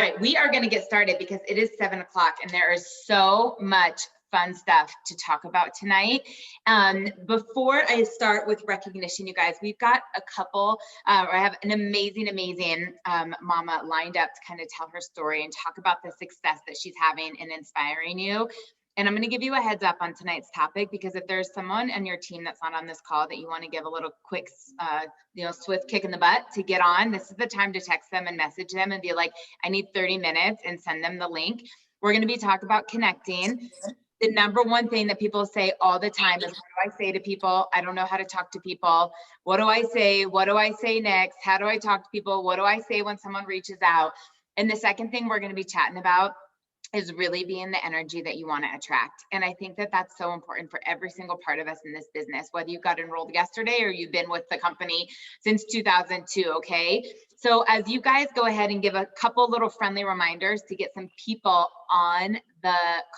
All right, we are going to get started because it is 7 o'clock and there is so much fun stuff to talk about tonight. Before I start with recognition, you guys, we've got a couple, I have an amazing mama lined up to kind of tell her story and talk about the success that she's having and inspiring you. And I'm going to give you a heads up on tonight's topic, because if there's someone on your team that's not on this call that you want to give a little quick, swift kick in the butt to get on, this is the time to text them and message them and be like, I need 30 minutes, and send them the link. We're going to be talking about connecting. The number one thing that people say all the time is, what do I say to people? I don't know how to talk to people. What do I say? What do I say next? How do I talk to people? What do I say when someone reaches out? And the second thing we're going to be chatting about is really being the energy that you want to attract. And I think that that's so important for every single part of us in this business, whether you got enrolled yesterday or you've been with the company since 2002, okay? So as you guys go ahead and give a couple little friendly reminders to get some people on the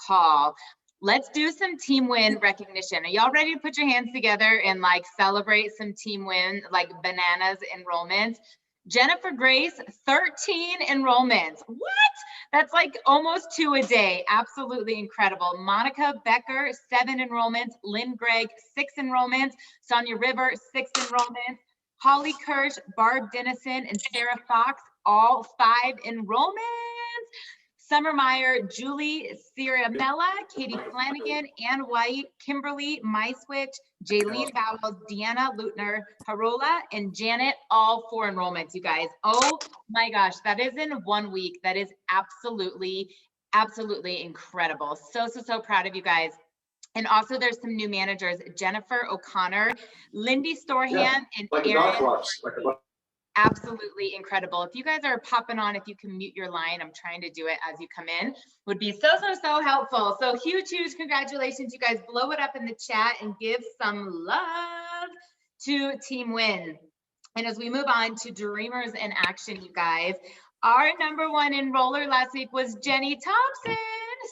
call, let's do some team win recognition. Are y'all ready to put your hands together and like celebrate some team win, like bananas enrollments? Jennifer Grace, 13 enrollments. What? That's like almost 2 a day. Absolutely incredible. Monica Becker, 7 enrollments. Lynn Gregg, 6 enrollments. Sonya River, 6 enrollments. Holly Kirsch, Barb Dennison, and Sarah Fox, all 5 enrollments. Summer Meyer, Julie Ciaramella, Katie Flanagan, Ann White, Kimberly Myswitch, Jaylene Bowles, Deanna Lutner, Harola, and Janet, all 4 enrollments, you guys. Oh my gosh, that is in 1 week. That is absolutely incredible. So proud of you guys. And also there's some new managers, Jennifer O'Connor, Lindy Storeham, and Erin. Absolutely incredible. If you guys are popping on, if you can mute your line, I'm trying to do it as you come in, would be so helpful. So huge congratulations. You guys blow it up in the chat and give some love to Team Win. And as we move on to Dreamers in Action, you guys, our #1 enroller last week was Jenny Thompson.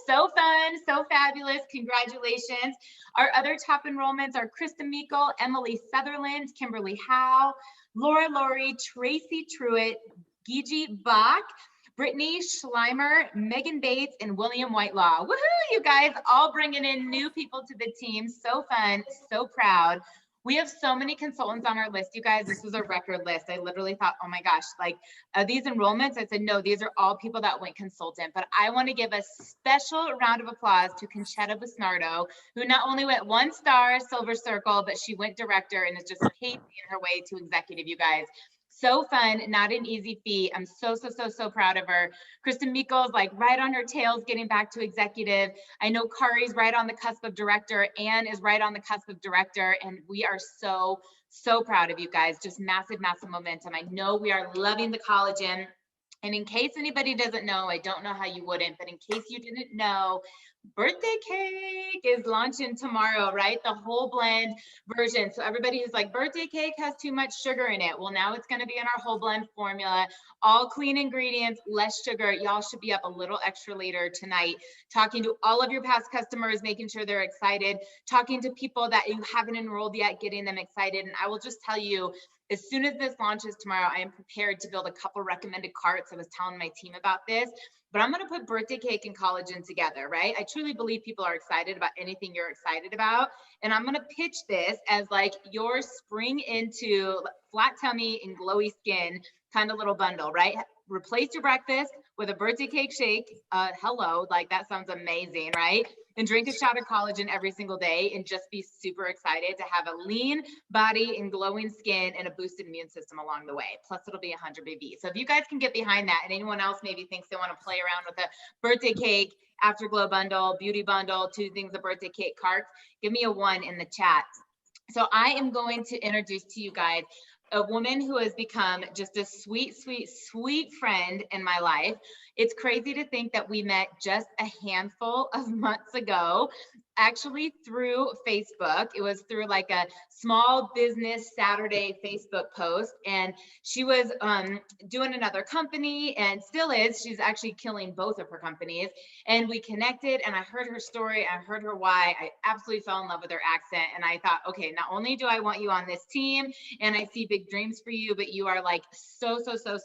So fun, so fabulous. Congratulations. Our other top enrollments are Krista Meikle, Emily Sutherland, Kimberly Howe, Laura Laurie, Tracy Truitt, Gigi Bach, Brittany Schleimer, Megan Bates, and William Whitelaw. Woohoo, you guys, all bringing in new people to the team. So fun, so proud. We have so many consultants on our list, you guys. This was a record list. I literally thought, oh my gosh, like these enrollments, I said, no, these are all people that went consultant. But I want to give a special round of applause to Conchetta Basnardo, who not only went 1-star Silver Circle, but she went director and is just paving her way to executive, you guys. So fun, not an easy feat. I'm so proud of her. Kristen Meikle is like right on her tails getting back to executive. I know Kari's right on the cusp of director. Anne is right on the cusp of director. And we are so proud of you guys. Just massive momentum. I know we are loving the collagen. And in case anybody doesn't know, I don't know how you wouldn't, but in case you didn't know, birthday cake is launching tomorrow, right? The whole blend version. So everybody who's like, birthday cake has too much sugar in it. Well, now it's going to be in our whole blend formula, all clean ingredients, less sugar. Y'all should be up a little extra later tonight, talking to all of your past customers, making sure they're excited, talking to people that you haven't enrolled yet, getting them excited. And I will just tell you, as soon as this launches tomorrow, I am prepared to build a couple recommended carts. I was telling my team about this, but I'm going to put birthday cake and collagen together, right? I truly believe people are excited about anything you're excited about. And I'm going to pitch this as like your spring into flat tummy and glowy skin kind of little bundle, right? Replace your breakfast with a birthday cake shake. Hello, like that sounds amazing, right? And drink a shot of collagen every single day and just be super excited to have a lean body and glowing skin and a boosted immune system along the way. Plus it'll be 100 BV. So if you guys can get behind that, and anyone else maybe thinks they want to play around with a birthday cake, afterglow bundle, beauty bundle, 2 things of birthday cake carts, give me a 1 in the chat. So I am going to introduce to you guys a woman who has become just a sweet friend in my life. It's crazy to think that we met just a handful of months ago actually through Facebook. It was through like a small business Saturday Facebook post. And she was doing another company and still is. She's actually killing both of her companies. And we connected and I heard her story. I heard her why. I absolutely fell in love with her accent. And I thought, okay, not only do I want you on this team and I see big dreams for you, but you are like so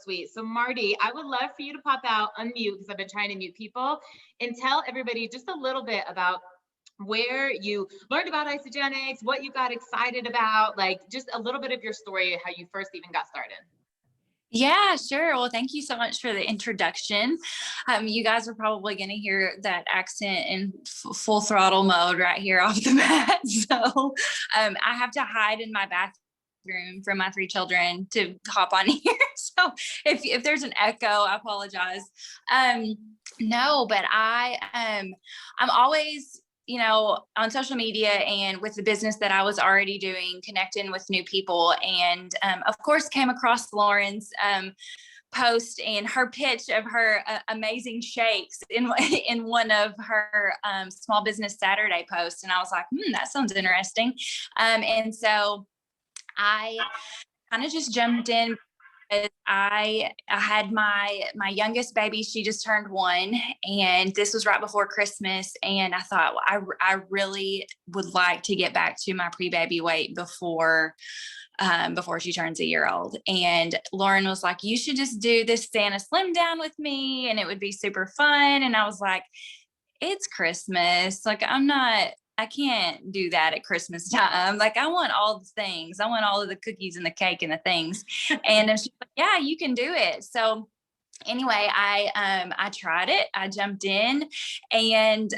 sweet. So Marty, I would love for you to pop out, unmute, because I've been trying to mute people, and tell everybody just a little bit about where you learned about Isagenix, what you got excited about, like just a little bit of your story, how you first even got started. Yeah, sure. Well, thank you so much for the introduction. You guys are probably going to hear that accent in full throttle mode right here off the bat. So I have to hide in my bathroom from my 3 children to hop on here. So if there's an echo, I apologize. No, but I'm always, on social media and with the business that I was already doing, connecting with new people. And of course, came across Lauren's post and her pitch of her amazing shakes in one of her Small Business Saturday posts. And I was like, that sounds interesting. And so I kind of just jumped in. I had my youngest baby. She just turned 1, and this was right before Christmas. And I thought, well, I really would like to get back to my pre-baby weight before she turns a year old. And Lauren was like, you should just do this Santa Slim Down with me, and it would be super fun. And I was like, it's Christmas. Like, I can't do that at Christmas time. Like, I want all the things. I want all of the cookies and the cake and the things. And she's like, yeah, you can do it. So anyway, I tried it. I jumped in, and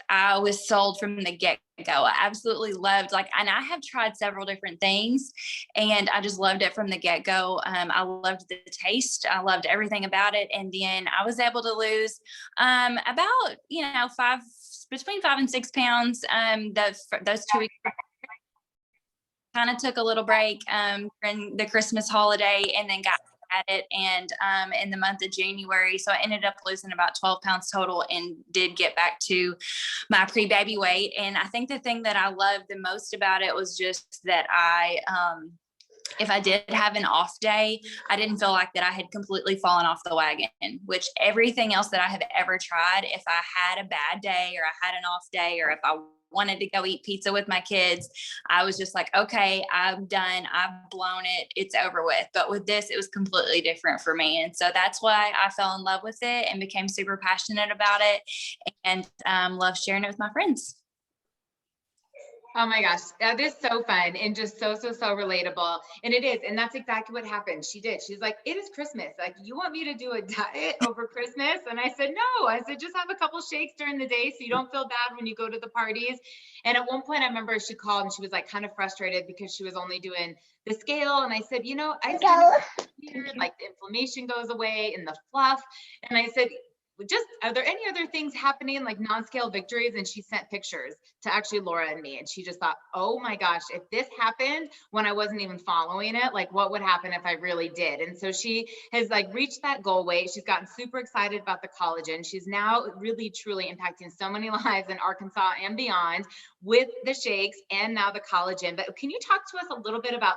I was sold from the get-go. I absolutely loved, and I have tried several different things, and I just loved it from the get-go. I loved the taste. I loved everything about it. And then I was able to lose about, between 5 and 6 pounds. Those 2 weeks, kind of took a little break during the Christmas holiday, and then got at it. And in the month of January, so I ended up losing about 12 pounds total, and did get back to my pre-baby weight. And I think the thing that I loved the most about it was just that if I did have an off day, I didn't feel like that I had completely fallen off the wagon, which everything else that I have ever tried, if I had a bad day or I had an off day, or if I wanted to go eat pizza with my kids, I was just like, okay, I'm done. I've blown it. It's over with. But with this, it was completely different for me. And so that's why I fell in love with it and became super passionate about it, and love sharing it with my friends. Oh my gosh, that is so fun and just so relatable. And it is. And that's exactly what happened. She did. She's like, it is Christmas. Like, you want me to do a diet over Christmas? And I said, no. I said, just have a couple shakes during the day so you don't feel bad when you go to the parties. And at one point, I remember she called and she was like kind of frustrated because she was only doing the scale. And I said, I said, like, the inflammation goes away and the fluff. And I said, just, are there any other things happening, like non-scale victories? And she sent pictures to actually Laura and me, and she just thought, oh my gosh, if this happened when I wasn't even following it, like, what would happen if I really did? And so she has reached that goal weight. She's gotten super excited about the collagen. She's now really truly impacting so many lives in Arkansas and beyond with the shakes and now the collagen. But can you talk to us a little bit about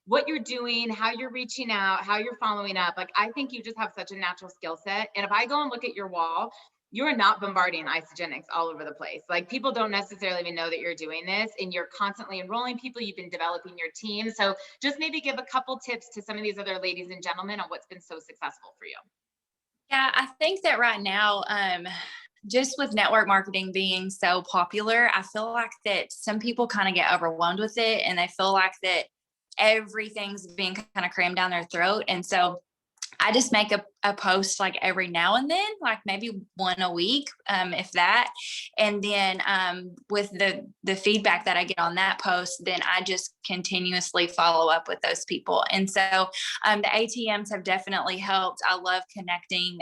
what you're doing, how you're reaching out, how you're following up? I think you just have such a natural skill set. And if I go and look at your wall, you're not bombarding Isagenix all over the place. People don't necessarily even know that you're doing this, and you're constantly enrolling people. You've been developing your team. So just maybe give a couple tips to some of these other ladies and gentlemen on what's been so successful for you. Yeah, I think that right now, just with network marketing being so popular, I feel like that some people kind of get overwhelmed with it, and they feel like that everything's being kind of crammed down their throat. And so I just make a post every now and then, maybe one a week, if that. And then with the feedback that I get on that post, then I just continuously follow up with those people. And so the ATMs have definitely helped. I love connecting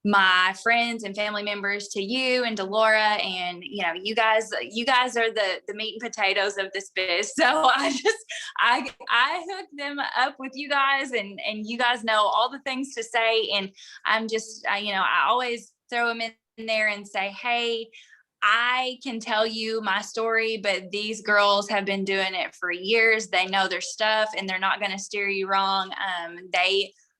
my friends and family members to you and to Laura, and you guys are the meat and potatoes of this biz. So I hook them up with you guys, and you guys know all the things to say, and I'm just I always throw them in there and say, hey, I can tell you my story, but these girls have been doing it for years. They know their stuff and they're not going to steer you wrong.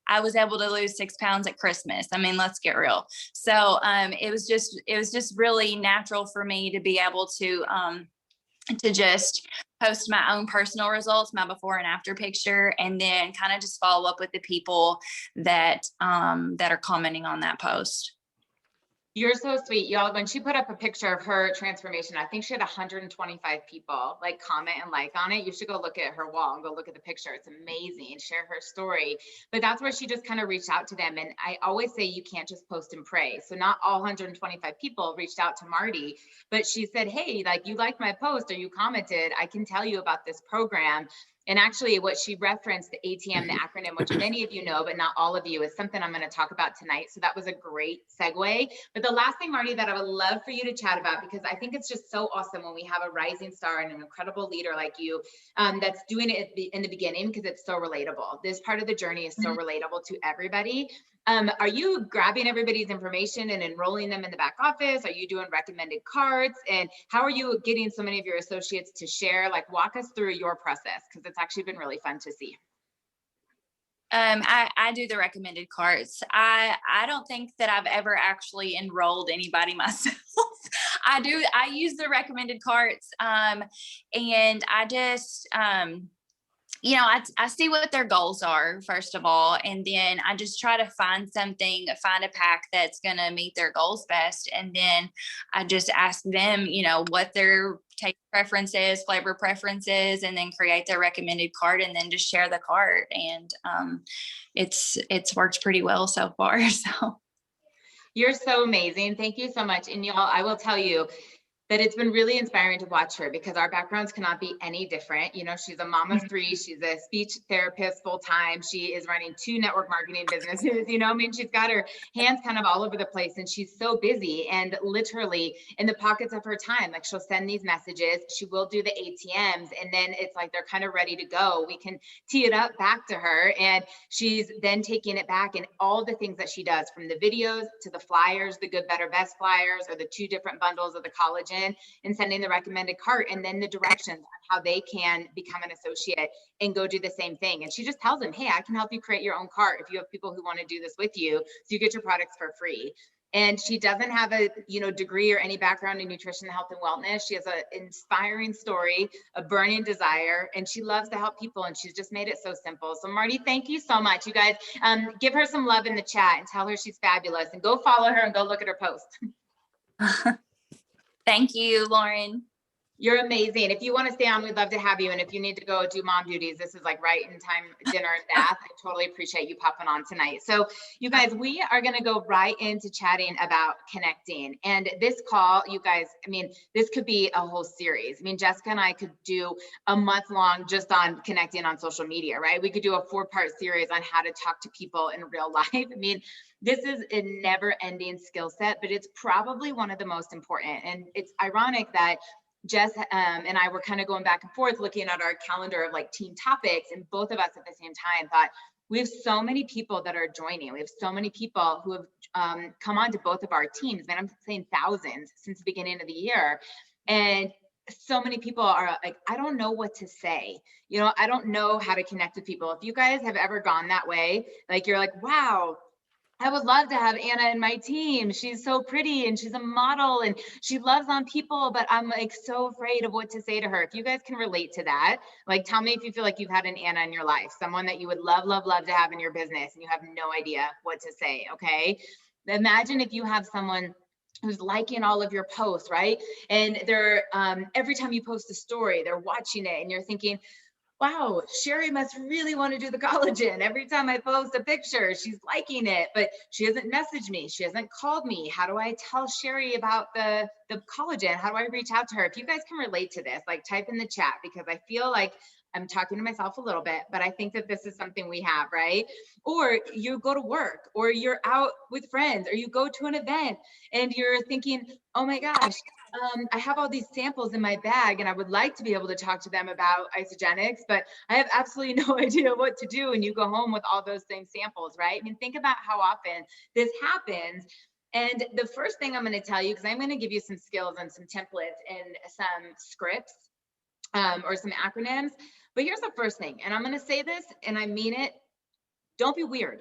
I was able to lose 6 pounds at Christmas. I mean, let's get real. So it was just really natural for me to be able to just post my own personal results, my before and after picture, and then kind of just follow up with the people that are commenting on that post. You're so sweet, y'all. When she put up a picture of her transformation, I think she had 125 people like comment and like on it. You should go look at her wall and go look at the picture. It's amazing. Share her story. But that's where she just kind of reached out to them. And I always say you can't just post and pray. So not all 125 people reached out to Marty, but she said, hey, like, you liked my post or you commented, I can tell you about this program. And actually what she referenced, the ATM, the acronym, which many of you know, but not all of you, is something I'm going to talk about tonight. So that was a great segue. But the last thing, Marty, that I would love for you to chat about, because I think it's just so awesome when we have a rising star and an incredible leader like you that's doing it in the beginning, because it's so relatable. This part of the journey is so relatable to everybody. Are you grabbing everybody's information and enrolling them in the back office? Are you doing recommended cards? And how are you getting so many of your associates to share? Like, walk us through your process, because it's actually been really fun to see. I do the recommended cards. I don't think that I've ever actually enrolled anybody myself. I use the recommended cards. And I just, I see what their goals are, first of all, and then I just try to find a pack that's going to meet their goals best. And then I just ask them, what their taste preferences, flavor preferences, and then create their recommended card and then just share the cart. And it's worked pretty well so far. So you're so amazing. Thank you so much. And y'all, I will tell you that it's been really inspiring to watch her, because our backgrounds cannot be any different. She's a mom of 3. She's a speech therapist full-time. She is running 2 network marketing businesses. She's got her hands kind of all over the place, and she's so busy and literally in the pockets of her time. Like, she'll send these messages, she will do the ATMs, and then it's like they're kind of ready to go. We can tee it up back to her, and she's then taking it back, and all the things that she does, from the videos to the flyers, the good, better, best flyers, or the 2 different bundles of the collagen, and sending the recommended cart, and then the directions on how they can become an associate and go do the same thing. And she just tells them, hey, I can help you create your own cart if you have people who want to do this with you, so you get your products for free. And she doesn't have a degree or any background in nutrition, health, and wellness. She has an inspiring story, a burning desire, and she loves to help people, and she's just made it so simple. So Marty, thank you so much. You guys, give her some love in the chat and tell her she's fabulous, and go follow her and go look at her post. Thank you, Lauren. You're amazing. If you want to stay on, we'd love to have you. And if you need to go do mom duties, this is like right in time, dinner and bath. I totally appreciate you popping on tonight. So you guys, we are going to go right into chatting about connecting. And this call, you guys, this could be a whole series. Jessica and I could do a month long just on connecting on social media, right? We could do a 4-part series on how to talk to people in real life. This is a never-ending skill set, but it's probably one of the most important. And it's ironic that Jess and I were kind of going back and forth looking at our calendar of like team topics, and both of us at the same time thought, we have so many people that are joining. We have so many people who have come on to both of our teams. I'm saying thousands since the beginning of the year. And so many people are like, I don't know what to say. I don't know how to connect with people. If you guys have ever gone that way, like, you're like, wow, I would love to have Anna in my team. She's so pretty and she's a model and she loves on people, but I'm like so afraid of what to say to her. If you guys can relate to that, like, tell me if you feel like you've had an Anna in your life, someone that you would love, love, love to have in your business, and you have no idea what to say. Okay. Imagine if you have someone who's liking all of your posts, right? And they're, every time you post a story, they're watching it, and you're thinking, wow, Sherry must really want to do the collagen. Every time I post a picture, she's liking it, but she hasn't messaged me. She hasn't called me. How do I tell Sherry about the collagen? How do I reach out to her? If you guys can relate to this, like, type in the chat, because I feel like I'm talking to myself a little bit, but I think that this is something we have, right? Or you go to work, or you're out with friends, or you go to an event and you're thinking, oh my gosh, I have all these samples in my bag and I would like to be able to talk to them about isogenics, but I have absolutely no idea what to do. And you go home with all those same samples, right? Think about how often this happens. And the first thing I'm going to tell you, because I'm going to give you some skills and some templates and some scripts or some acronyms. But here's the first thing, and I'm going to say this and I mean it. Don't be weird.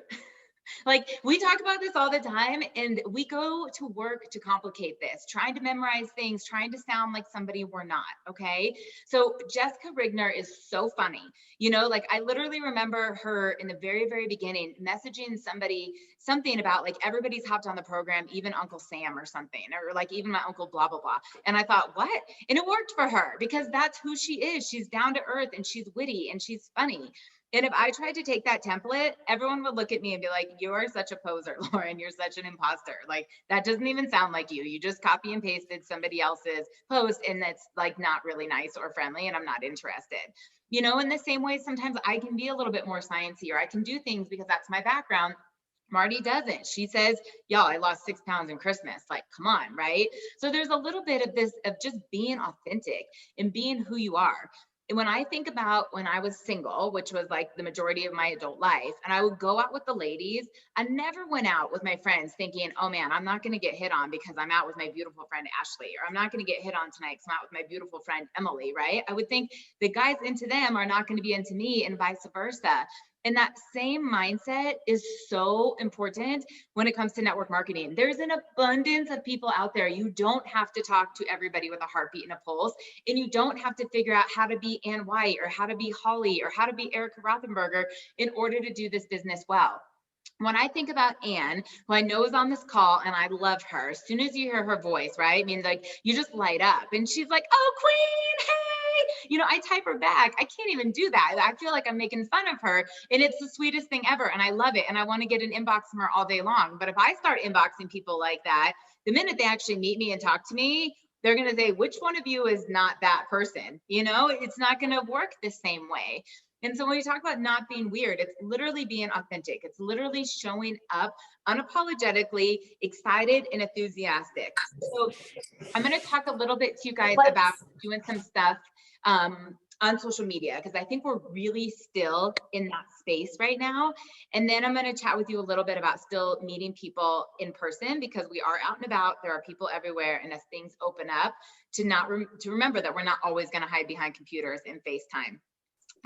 Like, we talk about this all the time, and we go to work to complicate this, trying to memorize things, trying to sound like somebody we're not, okay? So Jessica Rigner is so funny. You know, like, I literally remember her in the very, very beginning messaging somebody something about like, everybody's hopped on the program, even Uncle Sam or something, or like even my uncle, blah, blah, blah. And I thought, what? And it worked for her because that's who she is. She's down to earth and she's witty and she's funny. And if I tried to take that template, everyone would look at me and be like, you are such a poser, Lauren. You're such an imposter. Like, that doesn't even sound like you. You just copy and pasted somebody else's post, and that's like not really nice or friendly, and I'm not interested. You know, in the same way, sometimes I can be a little bit more sciencey, or I can do things because that's my background. Marty doesn't. She says, y'all, I lost 6 pounds in Christmas. Like, come on, right? So there's a little bit of this, of just being authentic and being who you are. And when I think about when I was single, which was like the majority of my adult life, and I would go out with the ladies, I never went out with my friends thinking, oh man, I'm not going to get hit on because I'm out with my beautiful friend Ashley, or I'm not going to get hit on tonight because I'm out with my beautiful friend Emily, right? I would think the guys into them are not going to be into me, and vice versa. And that same mindset is so important when it comes to network marketing. There's an abundance of people out there. You don't have to talk to everybody with a heartbeat and a pulse, and you don't have to figure out how to be Ann White or how to be Holly or how to be Erica Rothenberger in order to do this business well. When I think about Ann, who I know is on this call, and I love her, as soon as you hear her voice, right? I mean, like, you just light up. And she's like, oh, Queen, hey. You know, I type her back. I can't even do that. I feel like I'm making fun of her. And it's the sweetest thing ever. And I love it. And I want to get an inbox from her all day long. But if I start inboxing people like that, the minute they actually meet me and talk to me, they're going to say, which one of you is not that person? You know, it's not going to work the same way. And so when we talk about not being weird, it's literally being authentic. It's literally showing up unapologetically, excited and enthusiastic. So I'm going to talk a little bit to you guys about doing some stuff on social media, because I think we're really still in that space right now. And then I'm going to chat with you a little bit about still meeting people in person, because we are out and about. There are people everywhere. And as things open up, to remember that we're not always going to hide behind computers and FaceTime.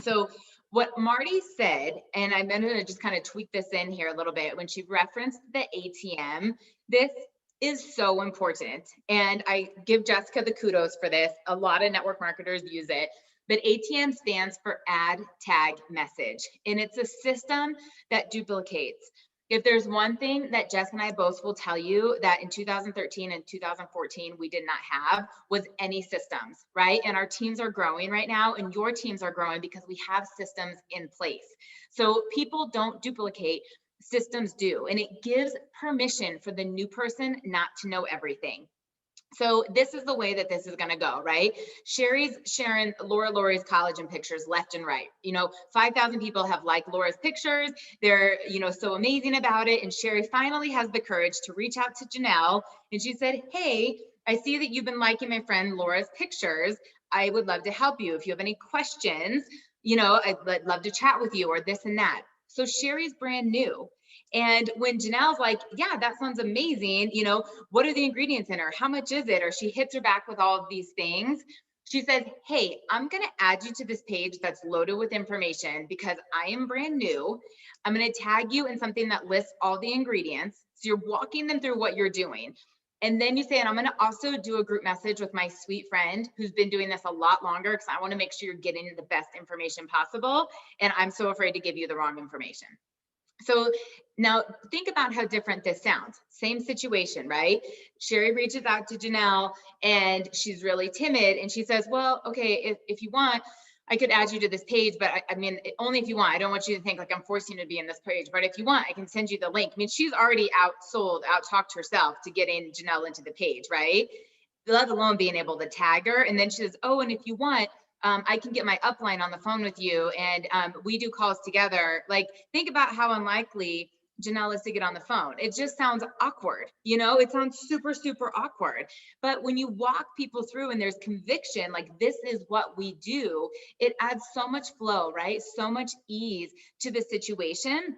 So what Marty said, and I'm going to just kind of tweak this in here a little bit, when she referenced the ATM, this is so important. And I give Jessica the kudos for this. A lot of network marketers use it. But ATM stands for Add Tag Message. And it's a system that duplicates. If there's one thing that Jess and I both will tell you that in 2013 and 2014 we did not have, was any systems, right? And our teams are growing right now, and your teams are growing because we have systems in place. So people don't duplicate, systems do. And it gives permission for the new person not to know everything. So this is the way that this is going to go, right? Sherry's sharing Laura's collagen pictures left and right. You know, 5,000 people have liked Laura's pictures. They're, you know, so amazing about it. And Sherry finally has the courage to reach out to Janelle. And she said, hey, I see that you've been liking my friend Laura's pictures. I would love to help you. If you have any questions, you know, I'd love to chat with you, or this and that. So Sherry's brand new. And when Janelle's like, yeah, that sounds amazing. You know, what are the ingredients in her? How much is it? Or she hits her back with all of these things. She says, hey, I'm going to add you to this page that's loaded with information because I am brand new. I'm going to tag you in something that lists all the ingredients. So you're walking them through what you're doing. And then you say, and I'm going to also do a group message with my sweet friend who's been doing this a lot longer, because I want to make sure you're getting the best information possible. And I'm so afraid to give you the wrong information. So now think about how different this sounds. Same situation, right? Sherry reaches out to Janelle and she's really timid, and she says, well, okay, if you want, I could add you to this page, but I mean, only if you want. I don't want you to think like I'm forcing you to be in this page, but if you want, I can send you the link. I mean, she's already out-talked herself to get in Janelle into the page, right? Let alone being able to tag her. And then she says, oh, and if you want, I can get my upline on the phone with you, and we do calls together. Like, think about how unlikely Janelle is to get on the phone. It just sounds awkward. You know, it sounds super, super awkward. But when you walk people through and there's conviction, like this is what we do, it adds so much flow, right? So much ease to the situation.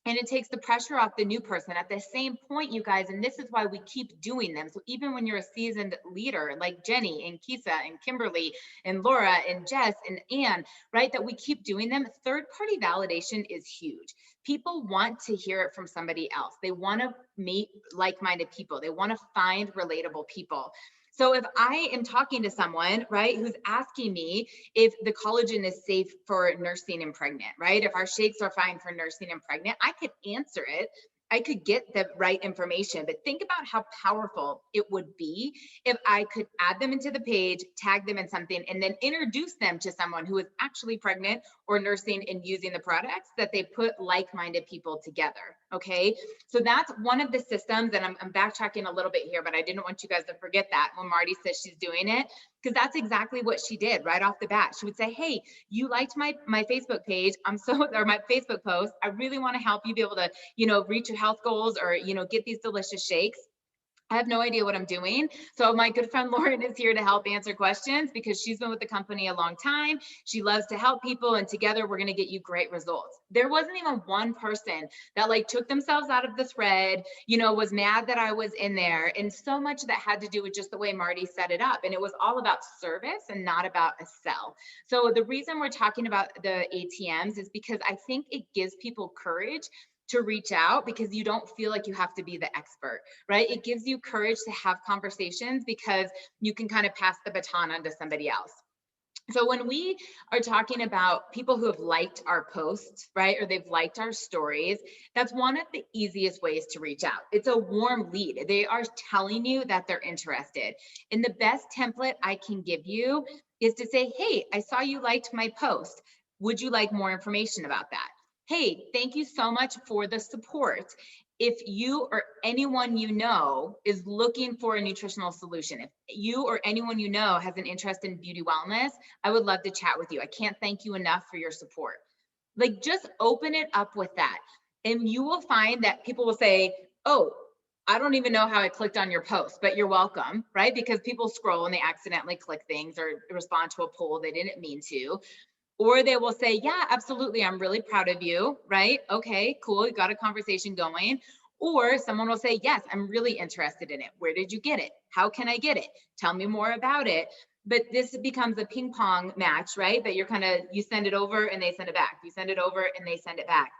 and it takes the pressure off the new person. At the same point, you guys, and this is why we keep doing them. So even when you're a seasoned leader like Jenny and Kisa and Kimberly and Laura and Jess and Ann, right, that we keep doing them, third-party validation is huge. People want to hear it from somebody else. They want to meet like-minded people. They want to find relatable people. So if I am talking to someone, right, who's asking me if the collagen is safe for nursing and pregnant, right? If our shakes are fine for nursing and pregnant, I could answer it. I could get the right information, but think about how powerful it would be if I could add them into the page, tag them in something, and then introduce them to someone who is actually pregnant or nursing and using the products, that they put like-minded people together, okay? So that's one of the systems, and I'm backtracking a little bit here, but I didn't want you guys to forget that when Marty says she's doing it, because that's exactly what she did right off the bat. She would say, hey, you liked my Facebook page, or my Facebook post. I really want to help you be able to, reach your health goals, or, get these delicious shakes. I have no idea what I'm doing. So my good friend Lauren is here to help answer questions, because she's been with the company a long time. She loves to help people, and together we're going to get you great results. There wasn't even one person that took themselves out of the thread, was mad that I was in there. And so much that had to do with just the way Marty set it up. And it was all about service and not about a sell. So the reason we're talking about the ATMs is because I think it gives people courage to reach out, because you don't feel like you have to be the expert, right? It gives you courage to have conversations because you can kind of pass the baton on to somebody else. So when we are talking about people who have liked our posts, right, or they've liked our stories, that's one of the easiest ways to reach out. It's a warm lead. They are telling you that they're interested. And the best template I can give you is to say, hey, I saw you liked my post. Would you like more information about that? Hey, thank you so much for the support. If you or anyone you know is looking for a nutritional solution, if you or anyone you know has an interest in beauty wellness, I would love to chat with you. I can't thank you enough for your support. Just open it up with that. And you will find that people will say, oh, I don't even know how I clicked on your post, but you're welcome, right? Because people scroll and they accidentally click things or respond to a poll they didn't mean to. Or they will say, yeah, absolutely, I'm really proud of you, right? Okay, cool, you got a conversation going. Or someone will say, yes, I'm really interested in it. Where did you get it? How can I get it? Tell me more about it. But this becomes a ping pong match, right? That you send it over and they send it back. You send it over and they send it back.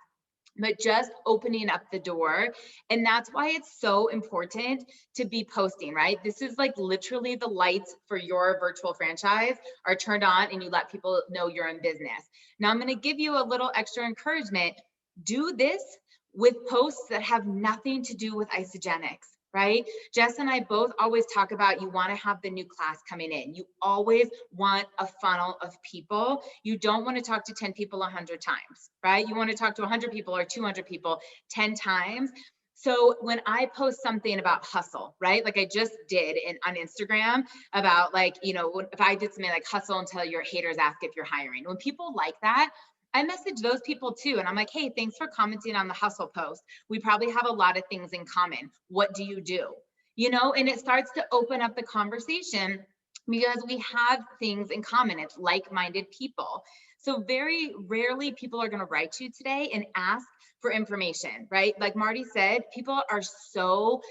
But just opening up the door. And that's why it's so important to be posting, right? This is literally the lights for your virtual franchise are turned on, and you let people know you're in business. Now I'm going to give you a little extra encouragement. Do this with posts that have nothing to do with Isagenix. Right? Jess and I both always talk about, you want to have the new class coming in. You always want a funnel of people. You don't want to talk to 10 people 100 times, right? You want to talk to 100 people or 200 people 10 times. So when I post something about hustle, right? Like I just did on Instagram about if I did something like hustle until your haters ask if you're hiring. When people like that, I message those people too. And I'm like, hey, thanks for commenting on the hustle post. We probably have a lot of things in common. What do you do? And it starts to open up the conversation because we have things in common. It's like-minded people. So very rarely people are going to write you today and ask for information, right? Like Marty said, people are so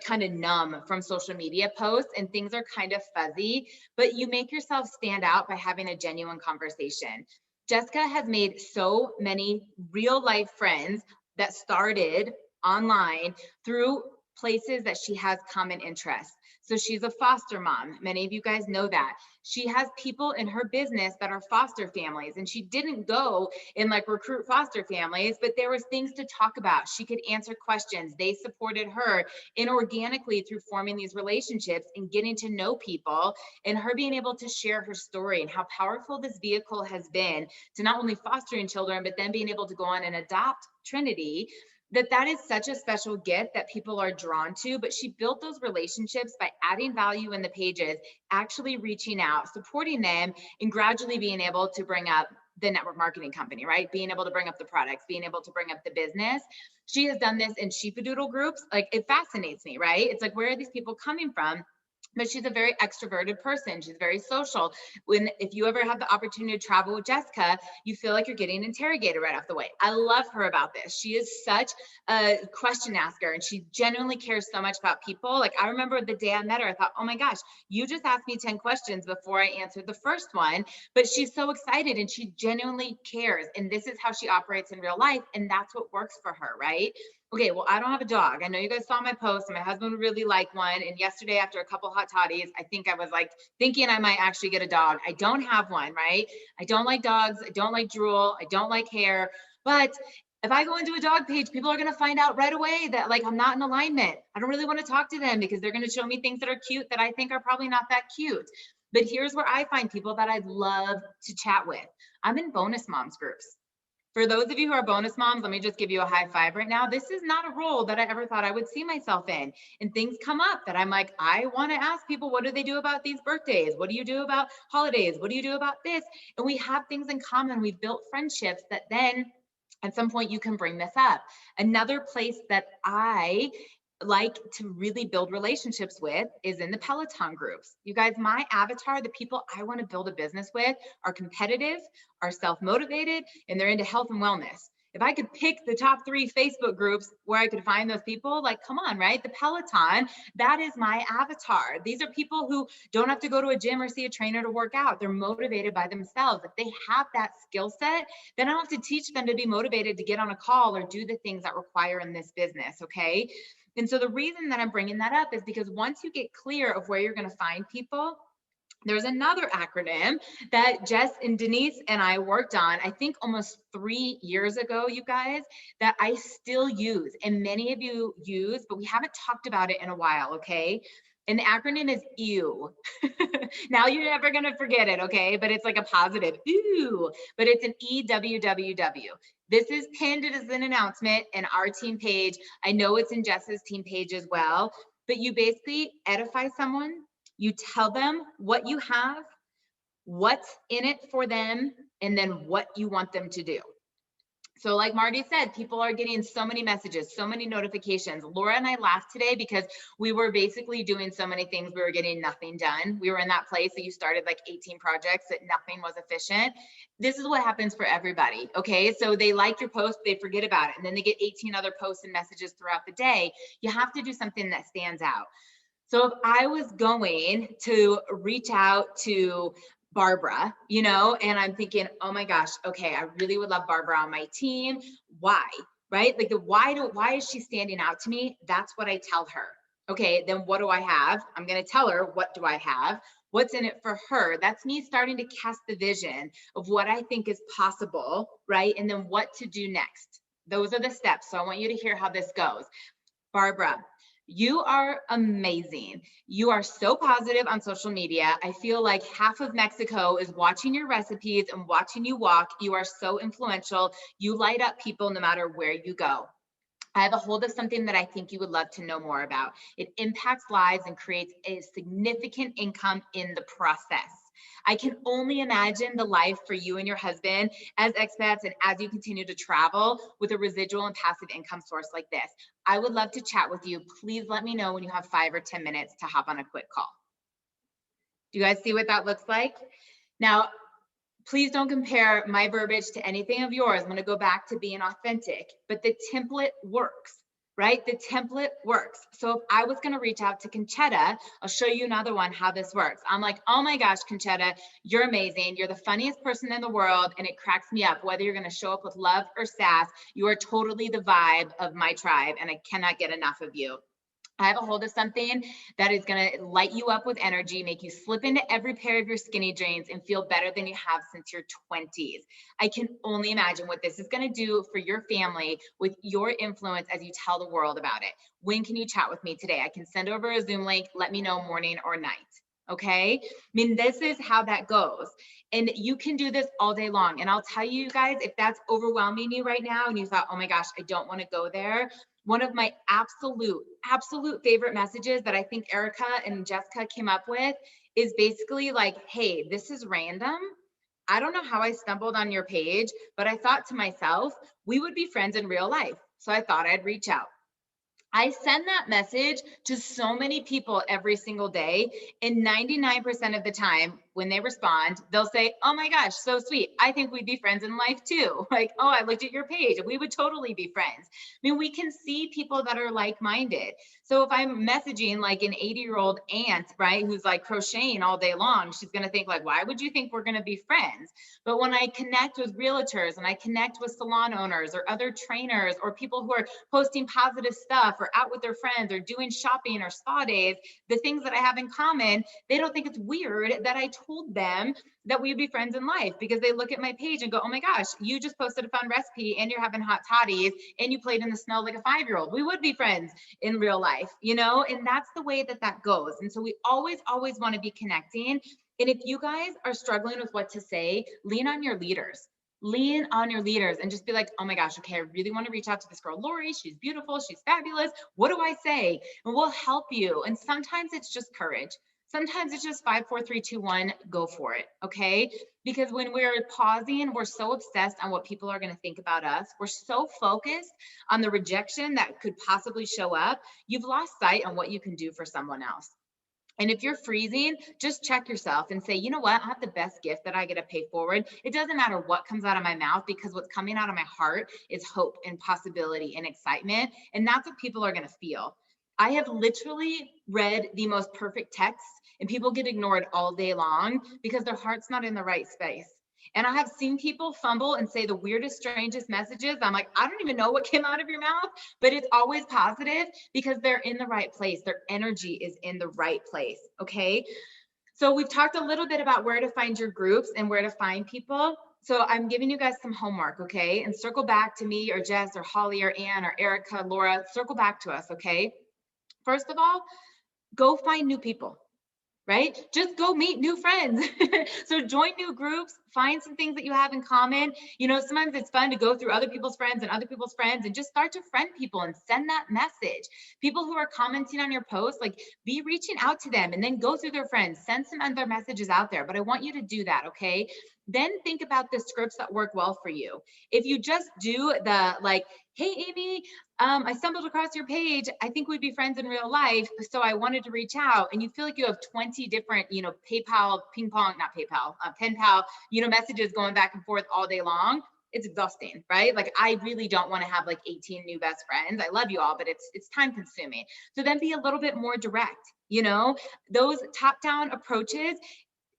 kind of numb from social media posts and things are kind of fuzzy, but you make yourself stand out by having a genuine conversation. Jessica has made so many real life friends that started online through places that she has common interests. So she's a foster mom. Many of you guys know that. She has people in her business that are foster families, and she didn't go and recruit foster families, but there was things to talk about. She could answer questions. They supported her inorganically through forming these relationships and getting to know people, and her being able to share her story and how powerful this vehicle has been to not only fostering children, but then being able to go on and adopt Trinity. That is such a special gift that people are drawn to, but she built those relationships by adding value in the pages, actually reaching out, supporting them, and gradually being able to bring up the network marketing company, right? Being able to bring up the products, being able to bring up the business. She has done this in sheepadoodle groups. It fascinates me, right? It's where are these people coming from? but she's a very extroverted person. She's very social. If you ever have the opportunity to travel with Jessica, you feel like you're getting interrogated right off the way. I love her about this. She is such a question asker, and she genuinely cares so much about people. Like, I remember the day I met her, I thought, oh my gosh, you just asked me 10 questions before I answered the first one. But she's so excited and she genuinely cares. And this is how she operates in real life. And that's what works for her, right? Okay, well, I don't have a dog. I know you guys saw my post, and my husband would really like one. And yesterday, after a couple hot toddies, I think I was like thinking I might actually get a dog. I don't have one, right? I don't like dogs. I don't like drool. I don't like hair. But if I go into a dog page, people are going to find out right away that like I'm not in alignment. I don't really want to talk to them because they're going to show me things that are cute that I think are probably not that cute. But here's where I find people that I'd love to chat with. I'm in bonus moms groups. For those of you who are bonus moms, let me just give you a high five right now. This is not a role that I ever thought I would see myself in. And things come up that I'm like, I want to ask people, what do they do about these birthdays? What do you do about holidays? What do you do about this? And we have things in common. We've built friendships that then at some point you can bring this up. Another place that I like to really build relationships with is in the Peloton groups. You guys, my avatar, the people I want to build a business with are competitive, are self-motivated, and they're into health and wellness. If I could pick the top 3 Facebook groups where I could find those people, like, come on, right? The Peloton, that is my avatar. These are people who don't have to go to a gym or see a trainer to work out. They're motivated by themselves. If they have that skill set, then I don't have to teach them to be motivated to get on a call or do the things that require in this business, okay? And so the reason that I'm bringing that up is because once you get clear of where you're going to find people, there's another acronym that Jess and Denise and I worked on, I think almost 3 years ago, you guys, that I still use and many of you use, but we haven't talked about it in a while, okay? And the acronym is EW. Now you're never going to forget it, okay? But it's like a positive, EW, but it's an EWWW. This is pinned as an announcement in our team page. I know it's in Jess's team page as well, but you basically edify someone. You tell them what you have, what's in it for them, and then what you want them to do. So like Marty said, people are getting so many messages, so many notifications. Laura and I laughed today because we were basically doing so many things, we were getting nothing done. We were in that place that you started like 18 projects that nothing was efficient. This is what happens for everybody, okay? So they like your post, they forget about it, and then they get 18 other posts and messages throughout the day. You have to do something that stands out. So if I was going to reach out to Barbara, you know, and I'm thinking, oh my gosh, okay, I really would love Barbara on my team. Why? Right? Like why is she standing out to me? That's what I tell her. Okay, then what do I have? I'm going to tell her, what do I have? What's in it for her? That's me starting to cast the vision of what I think is possible, right? And then what to do next. Those are the steps. So I want you to hear how this goes. Barbara, you are amazing. You are so positive on social media. I feel like half of Mexico is watching your recipes and watching you walk. You are so influential. You light up people no matter where you go. I have a hold of something that I think you would love to know more about. It impacts lives and creates a significant income in the process. I can only imagine the life for you and your husband as expats and as you continue to travel with a residual and passive income source like this. I would love to chat with you. Please let me know when you have 5 or 10 minutes to hop on a quick call. Do you guys see what that looks like? Now, please don't compare my verbiage to anything of yours. I'm going to go back to being authentic, but the template works, right? The template works. So if I was going to reach out to Conchetta, I'll show you another one, how this works. I'm like, oh my gosh, Conchetta, you're amazing. You're the funniest person in the world. And it cracks me up, whether you're going to show up with love or sass, you are totally the vibe of my tribe. And I cannot get enough of you. I have a hold of something that is going to light you up with energy, make you slip into every pair of your skinny jeans and feel better than you have since your 20s. I can only imagine what this is going to do for your family with your influence as you tell the world about it. When can you chat with me today? I can send over a Zoom link. Let me know morning or night. Okay. I mean, this is how that goes. And you can do this all day long. And I'll tell you guys, if that's overwhelming you right now and you thought, oh my gosh, I don't want to go there. One of my absolute favorite messages that I think Erica and Jessica came up with is basically like, hey, this is random. I don't know how I stumbled on your page, but I thought to myself, we would be friends in real life. So I thought I'd reach out. I send that message to so many people every single day. And 99% of the time when they respond, they'll say, oh my gosh, so sweet. I think we'd be friends in life too. Like, oh, I looked at your page. We would totally be friends. I mean, we can see people that are like-minded. So if I'm messaging like an 80-year-old aunt, right, who's like crocheting all day long, she's going to think like, why would you think we're going to be friends? But when I connect with realtors and I connect with salon owners or other trainers or people who are posting positive stuff or out with their friends or doing shopping or spa days, the things that I have in common, they don't think it's weird that I told them that we'd be friends in life, because they look at my page and go, oh my gosh, you just posted a fun recipe and you're having hot toddies and you played in the snow like a 5-year-old. We would be friends in real life, you know? And that's the way that that goes. And so we always want to be connecting. And if you guys are struggling with what to say, lean on your leaders. Lean on your leaders and just be like, oh my gosh, okay, I really want to reach out to this girl, Lori. She's beautiful. She's fabulous. What do I say? And we'll help you. And sometimes it's just courage. Sometimes it's just 5, 4, 3, 2, 1, go for it. Okay. Because when we're pausing, we're so obsessed on what people are going to think about us. We're so focused on the rejection that could possibly show up. You've lost sight on what you can do for someone else. And if you're freezing, just check yourself and say, you know what? I have the best gift that I get to pay forward. It doesn't matter what comes out of my mouth, because what's coming out of my heart is hope and possibility and excitement. And that's what people are going to feel. I have literally read the most perfect texts and people get ignored all day long because their heart's not in the right space. And I have seen people fumble and say the weirdest, strangest messages. I'm like, I don't even know what came out of your mouth, but it's always positive because they're in the right place. Their energy is in the right place. Okay. So we've talked a little bit about where to find your groups and where to find people. So I'm giving you guys some homework, okay? And circle back to me or Jess or Holly or Ann or Erica, Laura, circle back to us, okay? First of all, go find new people, right? Just go meet new friends. So join new groups, find some things that you have in common. You know, sometimes it's fun to go through other people's friends and other people's friends and just start to friend people and send that message. People who are commenting on your posts, like be reaching out to them and then go through their friends, send some other messages out there. But I want you to do that, okay? Then think about the scripts that work well for you. If you just do the like, hey, Amy, I stumbled across your page. I think we'd be friends in real life. So I wanted to reach out, and you feel like you have 20 different, you know, PayPal, ping pong, not PayPal, pen pal, you know, messages going back and forth all day long. It's exhausting, right? Like I really don't want to have like 18 new best friends. I love you all, but it's time consuming. So then be a little bit more direct, you know, those top down approaches,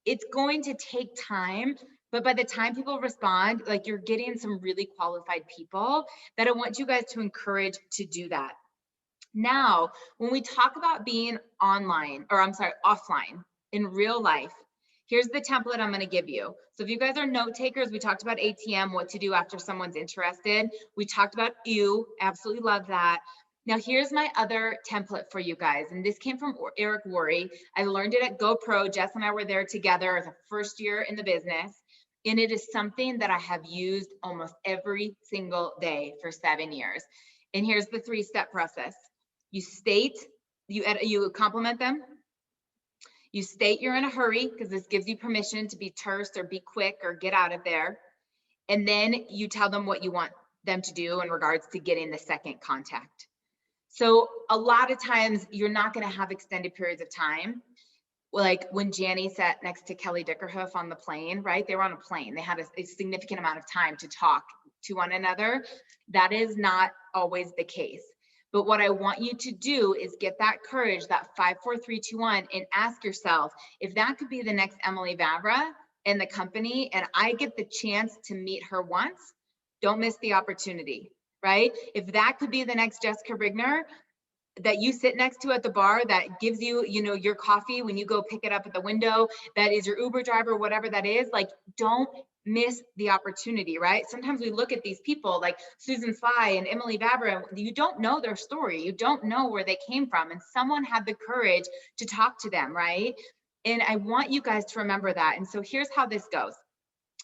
it's going to take time, but by the time people respond, like you're getting some really qualified people that I want you guys to encourage to do that. Now, when we talk about being online, or I'm sorry, offline in real life, here's the template I'm going to give you. So if you guys are note takers, we talked about ATM, what to do after someone's interested. We talked about you, absolutely love that. Now here's my other template for you guys. And this came from Eric Worre. I learned it at GoPro. Jess and I were there together as a first year in the business. And it is something that I have used almost every single day for 7 years. And here's the 3-step process. You state, you compliment them. You state you're in a hurry because this gives you permission to be terse or be quick or get out of there. And then you tell them what you want them to do in regards to getting the second contact. So a lot of times you're not going to have extended periods of time. Like when Jeannine sat next to Kelly Dickerhoof on the plane, right? They were on a plane. They had a significant amount of time to talk to one another. That is not always the case. But what I want you to do is get that courage, that 5, 4, 3, 2, 1, and ask yourself, if that could be the next Emily Vavra in the company, and I get the chance to meet her once, don't miss the opportunity, right? If that could be the next Jessica Rigner that you sit next to at the bar, that gives you, you know, your coffee when you go pick it up at the window, that is your Uber driver, whatever that is, like, don't miss the opportunity, right? Sometimes we look at these people like Susan Fly and Emily Vavra, you don't know their story. You don't know where they came from. And someone had the courage to talk to them, right? And I want you guys to remember that. And so here's how this goes.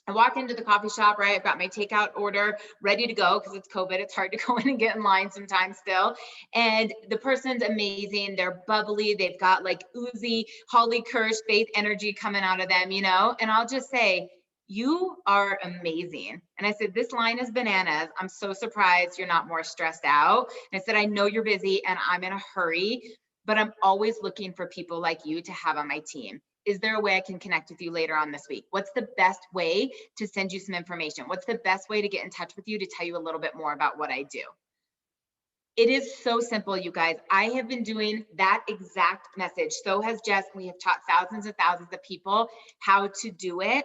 I walk into the coffee shop, right? I've got my takeout order ready to go because it's COVID. It's hard to go in and get in line sometimes still. And the person's amazing. They're bubbly. They've got like oozy Holly Kirsch faith energy coming out of them, you know? And I'll just say, you are amazing. And I said, this line is bananas. I'm so surprised you're not more stressed out. And I said, I know you're busy and I'm in a hurry, but I'm always looking for people like you to have on my team. Is there a way I can connect with you later on this week? What's the best way to send you some information? What's the best way to get in touch with you to tell you a little bit more about what I do? It is so simple, you guys. I have been doing that exact message. So has Jess. We have taught thousands and thousands of people how to do it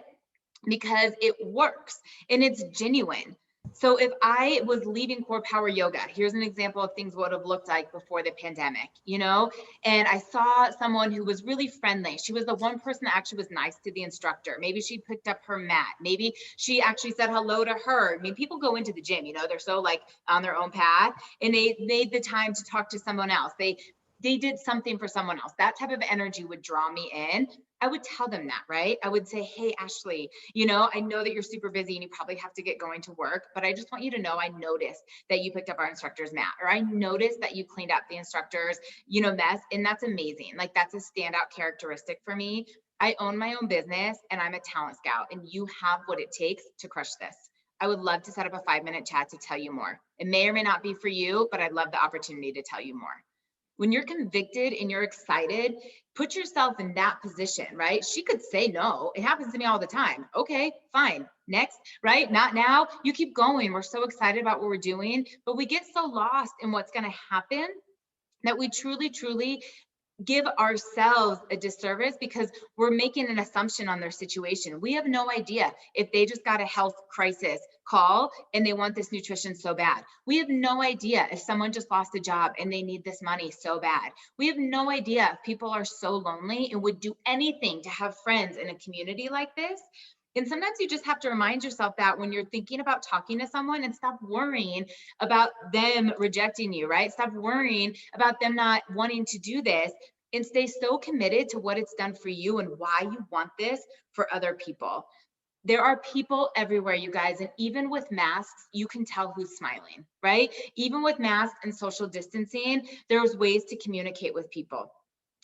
because it works and it's genuine. So if I was leaving core power yoga, here's an example of things would have looked like before the pandemic, you know, and I saw someone who was really friendly. She was the one person that actually was nice to the instructor. Maybe she picked up her mat. Maybe she actually said hello to her. I mean, people go into the gym, you know, they're so like on their own path, and they made the time to talk to someone else. They did something for someone else. That type of energy would draw me in. I would tell them that, right? I would say, hey, Ashley, you know, I know that you're super busy and you probably have to get going to work, but I just want you to know I noticed that you picked up our instructor's mat, or I noticed that you cleaned up the instructor's, you know, mess. And that's amazing. Like, that's a standout characteristic for me. I own my own business and I'm a talent scout, and you have what it takes to crush this. I would love to set up a 5-minute chat to tell you more. It may or may not be for you, but I'd love the opportunity to tell you more. When you're convicted and you're excited, put yourself in that position, right? She could say no. It happens to me all the time. Okay, fine. Next, right? Not now. You keep going. We're so excited about what we're doing, but we get so lost in what's going to happen that we truly give ourselves a disservice because we're making an assumption on their situation. We have no idea if they just got a health crisis call and they want this nutrition so bad. We have no idea if someone just lost a job and they need this money so bad. We have no idea if people are so lonely and would do anything to have friends in a community like this. And sometimes you just have to remind yourself that when you're thinking about talking to someone, and stop worrying about them rejecting you, right? Stop worrying about them not wanting to do this, and stay so committed to what it's done for you and why you want this for other people. There are people everywhere, you guys, and even with masks, you can tell who's smiling, right? Even with masks and social distancing, there's ways to communicate with people.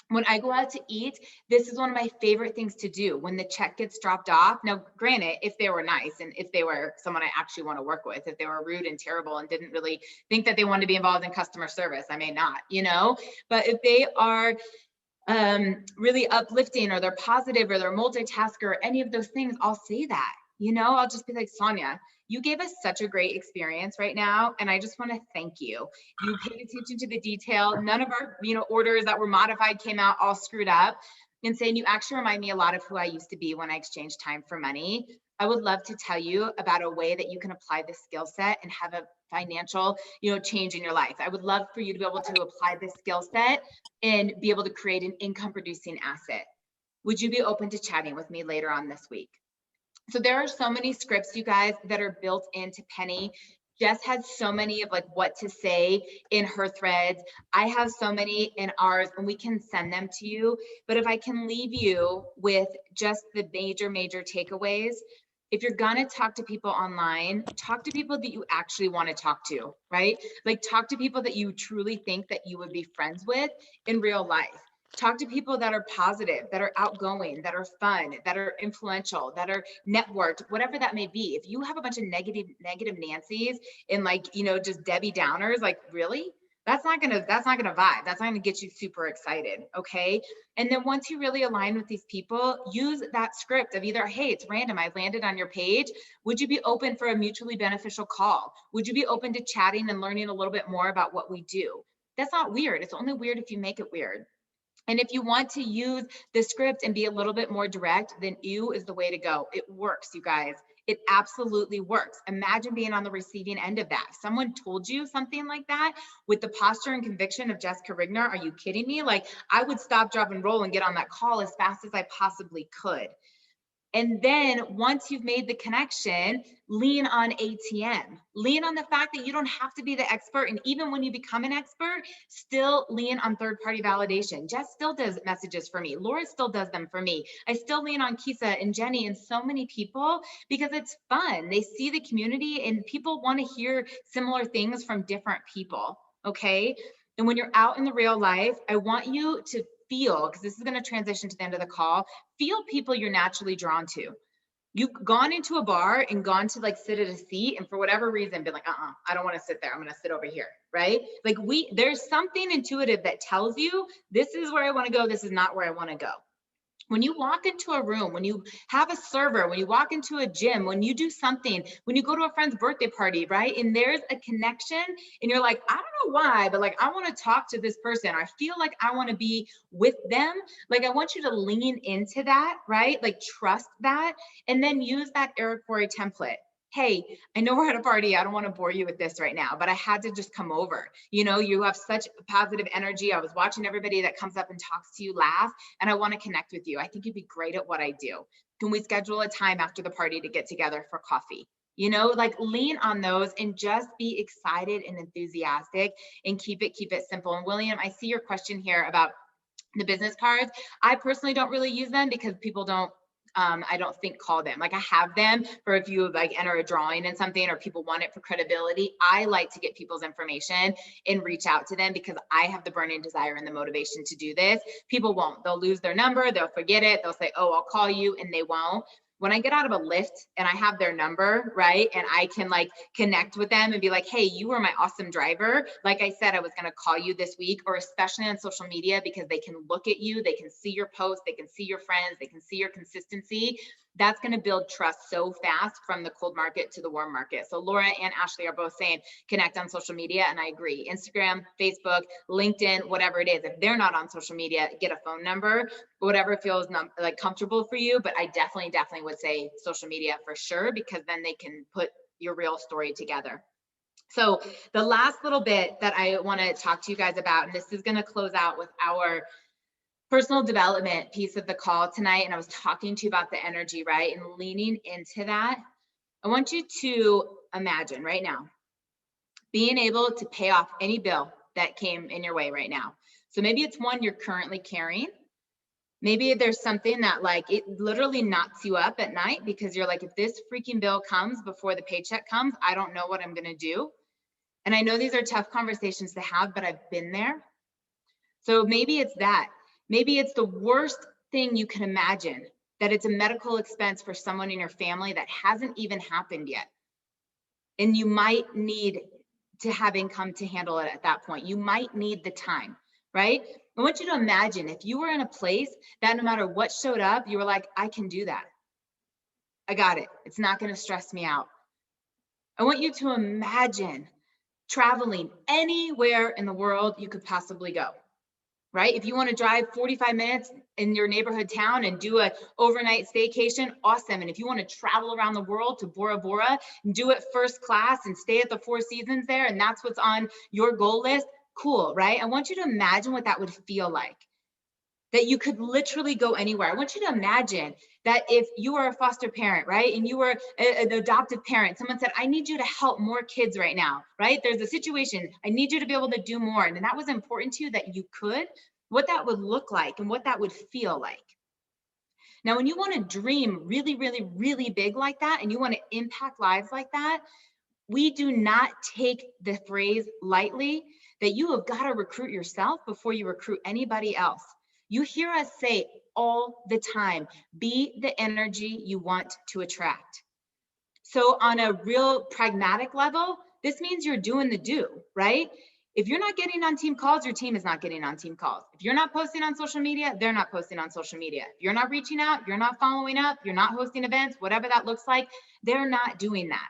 When I go out to eat, this is one of my favorite things to do when the check gets dropped off. Now, granted, if they were nice and if they were someone I actually want to work with, if they were rude and terrible and didn't really think that they wanted to be involved in customer service, I may not, you know, but if they are really uplifting, or they're positive, or they're multitasker, or any of those things, I'll say that, you know, I'll just be like, Sonya, you gave us such a great experience right now, and I just want to thank you. You paid attention to the detail. None of our, you know, orders that were modified came out all screwed up. And saying, you actually remind me a lot of who I used to be when I exchanged time for money. I would love to tell you about a way that you can apply this skill set and have a financial, you know, change in your life. I would love for you to be able to apply this skill set and be able to create an income producing asset. Would you be open to chatting with me later on this week? So there are so many scripts, you guys, that are built into Penny. Jess has so many of like what to say in her threads. I have so many in ours, and we can send them to you. But if I can leave you with just the major takeaways, if you're gonna talk to people online, talk to people that you actually want to talk to, right? Like, talk to people that you truly think that you would be friends with in real life. Talk to people that are positive, that are outgoing, that are fun, that are influential, that are networked, whatever that may be. If you have a bunch of negative Nancy's and, like, you know, just Debbie Downers, like, really? That's not gonna vibe. That's not gonna get you super excited, okay? And then once you really align with these people, use that script of either, hey, it's random, I landed on your page. Would you be open for a mutually beneficial call? Would you be open to chatting and learning a little bit more about what we do? That's not weird. It's only weird if you make it weird. And if you want to use the script and be a little bit more direct, then you is the way to go. It works, you guys. It absolutely works. Imagine being on the receiving end of that. If someone told you something like that with the posture and conviction of Jessica Rigner, are you kidding me? Like, I would stop, drop, and roll and get on that call as fast as I possibly could. And then once you've made the connection, lean on ATM. Lean on the fact that you don't have to be the expert. And even when you become an expert, still lean on third-party validation. Jess still does messages for me. Laura still does them for me. I still lean on Kisa and Jenny and so many people because it's fun. They see the community and people want to hear similar things from different people, okay? And when you're out in the real life, I want you to feel, because this is going to transition to the end of the call, feel people you're naturally drawn to. You've gone into a bar and gone to like sit at a seat and for whatever reason been like, I don't want to sit there. I'm going to sit over here. Right? Like there's something intuitive that tells you this is where I want to go. This is not where I want to go. When you walk into a room, when you have a server, when you walk into a gym, when you do something, when you go to a friend's birthday party, right? And there's a connection and you're like, I don't know why, but like, I want to talk to this person. I feel like I want to be with them. Like, I want you to lean into that, right? Like trust that, and then use that Eric Worre template. Hey, I know we're at a party. I don't want to bore you with this right now, but I had to just come over. You know, you have such positive energy. I was watching everybody that comes up and talks to you laugh, and I want to connect with you. I think you'd be great at what I do. Can we schedule a time after the party to get together for coffee? You know, like lean on those and just be excited and enthusiastic and keep it simple. And William, I see your question here about the business cards. I personally don't really use them because people don't, I don't think call them. Like I have them for if you like enter a drawing in something or people want it for credibility. I like to get people's information and reach out to them because I have the burning desire and the motivation to do this. People won't. They'll lose their number. They'll forget it. They'll say, oh, I'll call you, and they won't. When I get out of a lift and I have their number, right? And I can like connect with them and be like, hey, you were my awesome driver. Like I said, I was going to call you this week, or especially on social media, because they can look at you, they can see your posts, they can see your friends, they can see your consistency. That's going to build trust so fast from the cold market to the warm market. So Laura and Ashley are both saying connect on social media. And I agree. Instagram, Facebook, LinkedIn, whatever it is. If they're not on social media, get a phone number, whatever feels like comfortable for you. But I definitely would say social media for sure, because then they can put your real story together. So the last little bit that I want to talk to you guys about, and this is going to close out with our personal development piece of the call tonight. And I was talking to you about the energy, right? And leaning into that. I want you to imagine right now being able to pay off any bill that came in your way right now. So maybe it's one you're currently carrying. Maybe there's something that like it literally knocks you up at night because you're like, if this freaking bill comes before the paycheck comes, I don't know what I'm going to do. And I know these are tough conversations to have, but I've been there. So maybe it's that. Maybe it's the worst thing you can imagine, that it's a medical expense for someone in your family that hasn't even happened yet. And you might need to have income to handle it at that point. You might need the time, right? I want you to imagine if you were in a place that no matter what showed up, you were like, I can do that. I got it. It's not going to stress me out. I want you to imagine traveling anywhere in the world you could possibly go. Right? If you want to drive 45 minutes in your neighborhood town and do an overnight staycation, awesome. And if you want to travel around the world to Bora Bora and do it first class and stay at the Four Seasons there, and that's what's on your goal list, cool, right? I want you to imagine what that would feel like, that you could literally go anywhere. I want you to imagine that if you were a foster parent, right? And you were an adoptive parent, someone said, I need you to help more kids right now, right? There's a situation, I need you to be able to do more. And that was important to you that you could, what that would look like and what that would feel like. Now, when you want to dream really, really, really big like that, and you want to impact lives like that, we do not take the phrase lightly that you have got to recruit yourself before you recruit anybody else. You hear us say all the time, be the energy you want to attract. So on a real pragmatic level, this means you're doing the do, right? If you're not getting on team calls, your team is not getting on team calls. If you're not posting on social media, they're not posting on social media. If you're not reaching out, you're not following up, you're not hosting events, whatever that looks like, they're not doing that.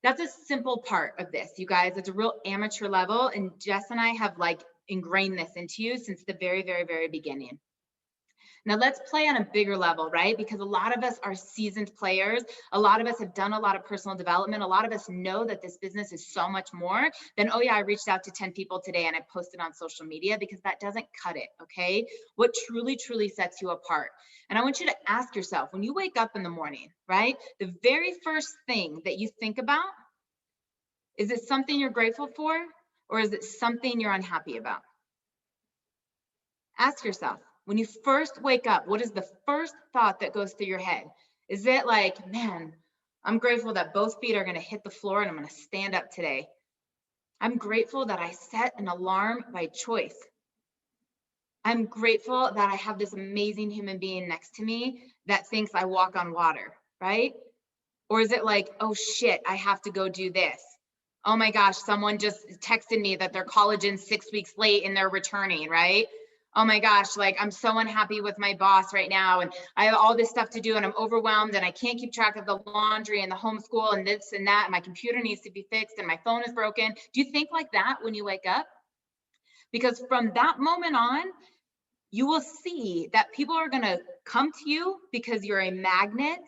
That's a simple part of this, you guys. It's a real amateur level. And Jess and I have like ingrained this into you since the very, very, very beginning. Now let's play on a bigger level, right? Because a lot of us are seasoned players. A lot of us have done a lot of personal development. A lot of us know that this business is so much more than, oh yeah, I reached out to 10 people today and I posted on social media, because that doesn't cut it, okay? What truly, truly sets you apart. And I want you to ask yourself, when you wake up in the morning, right? The very first thing that you think about, is it something you're grateful for, or is it something you're unhappy about? Ask yourself, when you first wake up, what is the first thought that goes through your head? Is it like, man, I'm grateful that both feet are going to hit the floor and I'm going to stand up today. I'm grateful that I set an alarm by choice. I'm grateful that I have this amazing human being next to me that thinks I walk on water, right? Or is it like, oh shit, I have to go do this. Oh my gosh, someone just texted me that their collagen's 6 weeks late and they're returning, right? Oh my gosh, like I'm so unhappy with my boss right now and I have all this stuff to do and I'm overwhelmed and I can't keep track of the laundry and the homeschool and this and that and my computer needs to be fixed and my phone is broken. Do you think like that when you wake up? Because from that moment on, you will see that people are going to come to you because you're a magnet,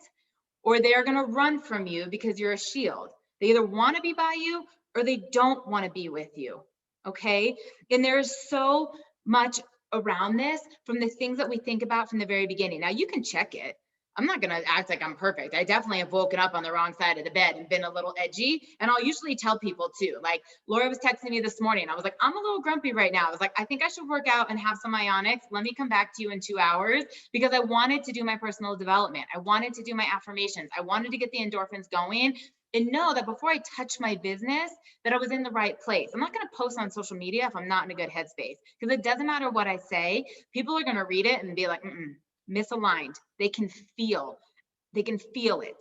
or they are going to run from you because you're a shield. They either want to be by you or they don't want to be with you. Okay. And there's so much around this from the things that we think about from the very beginning. Now you can check it. I'm not going to act like I'm perfect. I definitely have woken up on the wrong side of the bed and been a little edgy. And I'll usually tell people too, like Laura was texting me this morning. I was like, I'm a little grumpy right now. I was like, I think I should work out and have some ionics. Let me come back to you in 2 hours, because I wanted to do my personal development. I wanted to do my affirmations. I wanted to get the endorphins going and know that before I touch my business, that I was in the right place. I'm not going to post on social media if I'm not in a good headspace, because it doesn't matter what I say. People are going to read it and be like, misaligned. They can feel it,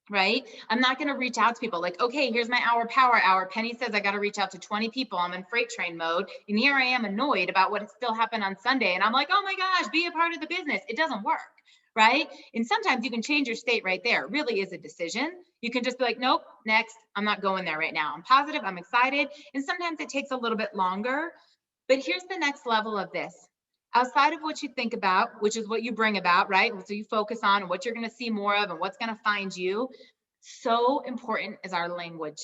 right? I'm not going to reach out to people like, okay, here's my power hour. Penny says I got to reach out to 20 people. I'm in freight train mode. And here I am annoyed about what still happened on Sunday. And I'm like, oh my gosh, be a part of the business. It doesn't work, right? And sometimes you can change your state right there. It really is a decision. You can just be like, nope, next, I'm not going there right now. I'm positive, I'm excited. And sometimes it takes a little bit longer. But here's the next level of this. Outside of what you think about, which is what you bring about, right? So you focus on what you're going to see more of and what's going to find you. So important is our language.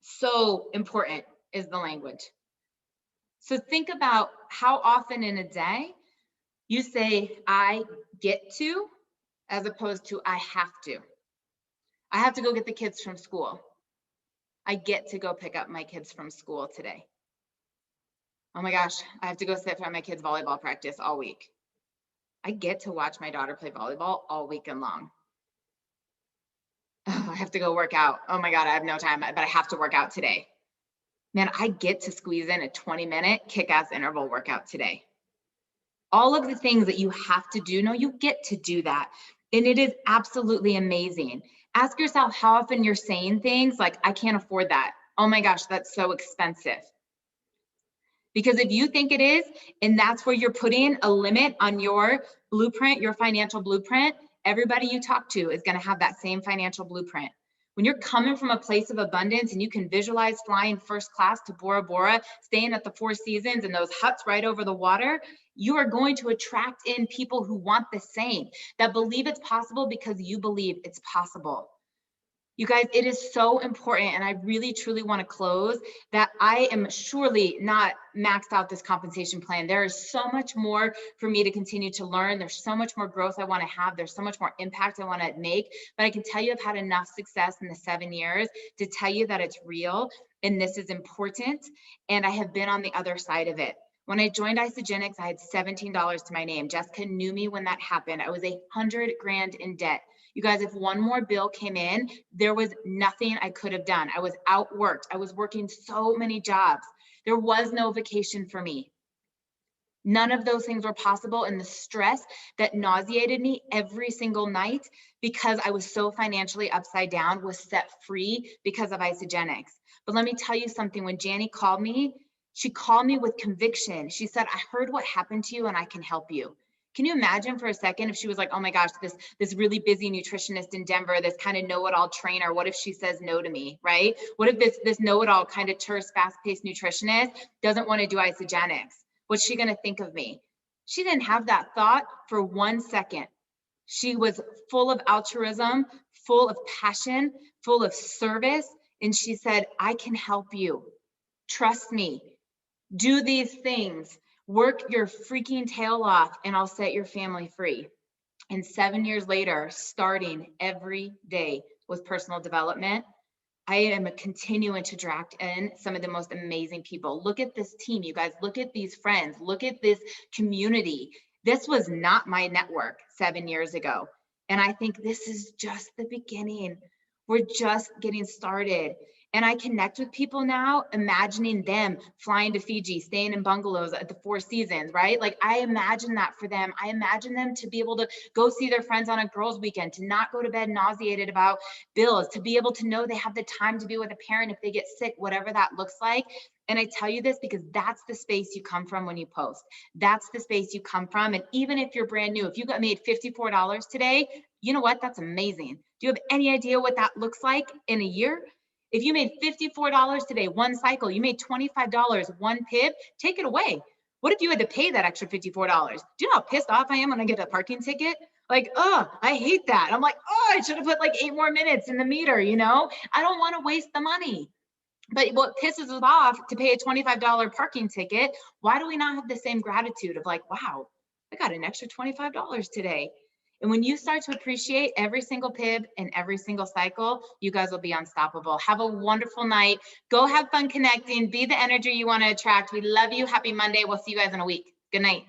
So important is the language. So think about how often in a day you say, I get to, as opposed to I have to. I have to go get the kids from school. I get to go pick up my kids from school today. Oh my gosh, I have to go sit for my kids' volleyball practice all week. I get to watch my daughter play volleyball all weekend long. Oh, I have to go work out. Oh my God, I have no time, but I have to work out today. Man, I get to squeeze in a 20-minute kick-ass interval workout today. All of the things that you have to do, no, you get to do that. And it is absolutely amazing. Ask yourself how often you're saying things like, I can't afford that. Oh my gosh, that's so expensive. Because if you think it is, and that's where you're putting a limit on your blueprint, your financial blueprint, everybody you talk to is going to have that same financial blueprint. When you're coming from a place of abundance and you can visualize flying first class to Bora Bora, staying at the Four Seasons and those huts right over the water, you are going to attract in people who want the same, that believe it's possible because you believe it's possible. You guys, it is so important, and I really, truly want to close that I am surely not maxed out this compensation plan. There is so much more for me to continue to learn. There's so much more growth I want to have. There's so much more impact I want to make, but I can tell you I've had enough success in the 7 years to tell you that it's real, and this is important, and I have been on the other side of it. When I joined Isagenix, I had $17 to my name. Jessica knew me when that happened. I was $100,000 in debt. You guys, if one more bill came in, there was nothing I could have done. I was outworked. I was working so many jobs. There was no vacation for me. None of those things were possible. And the stress that nauseated me every single night because I was so financially upside down was set free because of Isagenix. But let me tell you something. When Jeannine called me, she called me with conviction. She said, I heard what happened to you and I can help you. Can you imagine for a second if she was like, oh my gosh, this really busy nutritionist in Denver, this kind of know-it-all trainer, what if she says no to me, right? What if this know-it-all kind of terse, fast-paced nutritionist doesn't want to do Isagenix? What's she going to think of me? She didn't have that thought for 1 second. She was full of altruism, full of passion, full of service. And she said, I can help you. Trust me. Do these things. Work your freaking tail off and I'll set your family free. And 7 years later, starting every day with personal development, I am continuing to attract in some of the most amazing people. Look at this team, you guys. Look at these friends. Look at this community. This was not my network 7 years ago. And I think this is just the beginning. We're just getting started. And I connect with people now, imagining them flying to Fiji, staying in bungalows at the Four Seasons, right? Like I imagine that for them. I imagine them to be able to go see their friends on a girls' weekend, to not go to bed nauseated about bills, to be able to know they have the time to be with a parent if they get sick, whatever that looks like. And I tell you this because that's the space you come from when you post. That's the space you come from. And even if you're brand new, if you got made $54 today, you know what? That's amazing. Do you have any idea what that looks like in a year? If you made $54 today, one cycle, you made $25, one pib, take it away. What if you had to pay that extra $54? Do you know how pissed off I am when I get a parking ticket? Like, oh, I hate that. I'm like, oh, I should have put like 8 more minutes in the meter, you know? I don't want to waste the money. But what pisses us off to pay a $25 parking ticket, why do we not have the same gratitude of like, wow, I got an extra $25 today? And when you start to appreciate every single pib and every single cycle, you guys will be unstoppable. Have a wonderful night. Go have fun connecting. Be the energy you want to attract. We love you. Happy Monday. We'll see you guys in a week. Good night.